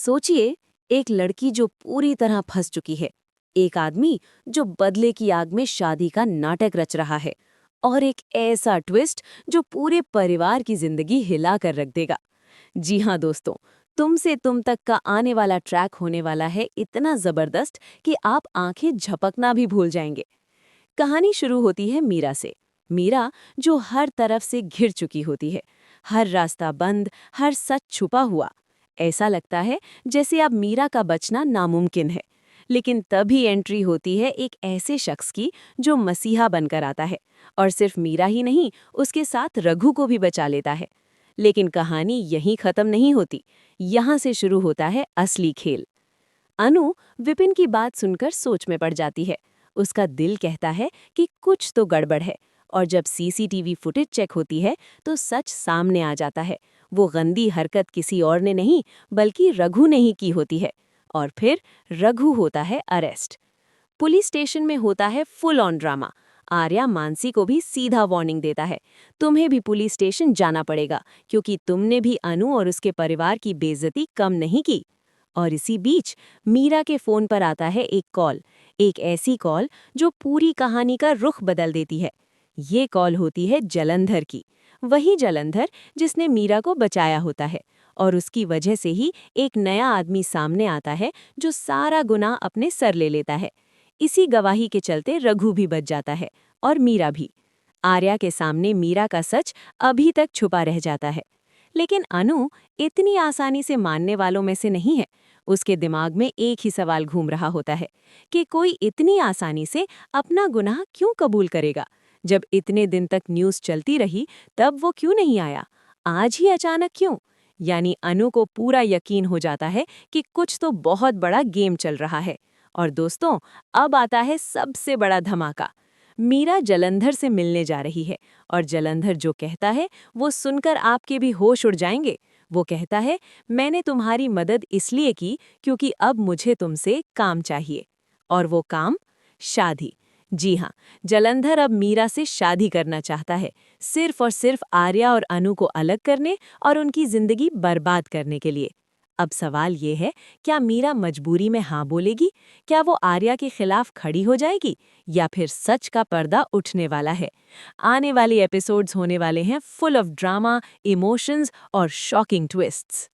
सोचिए, एक लड़की जो पूरी तरह फंस चुकी है, एक आदमी जो बदले की आग में शादी का नाटक रच रहा है, और एक ऐसा ट्विस्ट जो पूरे परिवार की जिंदगी हिला कर रख देगा। जी हाँ दोस्तों, तुमसे तुम तक का आने वाला ट्रैक होने वाला है इतना जबरदस्त कि आप आंखें झपकना भी भूल जाएंगे। कहानी शुरू होती है मीरा से। मीरा जो हर तरफ से घिर चुकी होती है, हर रास्ता बंद, हर सच छुपा हुआ। ऐसा लगता है जैसे अब मीरा का बचना नामुमकिन है। लेकिन तभी एंट्री होती है एक ऐसे शख्स की जो मसीहा बनकर आता है, और सिर्फ मीरा ही नहीं, उसके साथ रघु को भी बचा लेता है। लेकिन कहानी यहीं खत्म नहीं होती। यहाँ से शुरू होता है असली खेल। अनु विपिन की बात सुनकर सोच में पड़ जाती है। उसका दिल कहता है कि कुछ तो गड़बड़ है, और जब सीसीटीवी फुटेज चेक होती है तो सच सामने आ जाता है। वो गंदी हरकत किसी और ने नहीं, बल्कि रघु ने ही की होती है। और फिर रघु होता है अरेस्ट। पुलिस स्टेशन में होता है full on drama. Arya Mansi को भी सीधा वार्निंग देता है, तुम्हें भी पुलिस स्टेशन जाना पड़ेगा, क्योंकि तुमने भी अनु और उसके परिवार की बेइज्जती कम नहीं की। और इसी बीच मीरा के फोन पर आता है एक कॉल, एक ऐसी कॉल जो पूरी कहानी का रुख बदल देती है। ये कॉल होती है जलंधर की, वही जलंधर जिसने मीरा को बचाया होता है। और उसकी वजह से ही एक नया आदमी सामने आता है जो सारा गुनाह अपने सर ले लेता है। इसी गवाही के चलते रघु भी बच जाता है, और मीरा भी। आर्या के सामने मीरा का सच अभी तक छुपा रह जाता है। लेकिन अनु इतनी आसानी से मानने वालों में से नहीं है। उसके दिमाग में एक ही सवाल घूम रहा होता है कि कोई इतनी आसानी से अपना गुनाह क्यों कबूल करेगा। जब इतने दिन तक न्यूज़ चलती रही, तब वो क्यों नहीं आया? आज ही अचानक क्यों? यानी अनु को पूरा यकीन हो जाता है कि कुछ तो बहुत बड़ा गेम चल रहा है। और दोस्तों, अब आता है सबसे बड़ा धमाका। मीरा जलंधर से मिलने जा रही है, और जलंधर जो कहता है वो सुनकर आपके भी होश उड़ जाएंगे। वो कहता है, मैंने तुम्हारी मदद इसलिए की क्योंकि अब मुझे तुमसे काम चाहिए। और वो काम? शादी। जी हाँ, जलंधर अब मीरा से शादी करना चाहता है, सिर्फ और सिर्फ आर्या और अनु को अलग करने और उनकी जिंदगी बर्बाद करने के लिए। अब सवाल ये है, क्या मीरा मजबूरी में हाँ बोलेगी? क्या वो आर्या के खिलाफ खड़ी हो जाएगी, या फिर सच का पर्दा उठने वाला है? आने वाले एपिसोड्स होने वाले हैं फुल ऑफ ड्रामा, इमोशंस और शॉकिंग ट्विस्ट्स।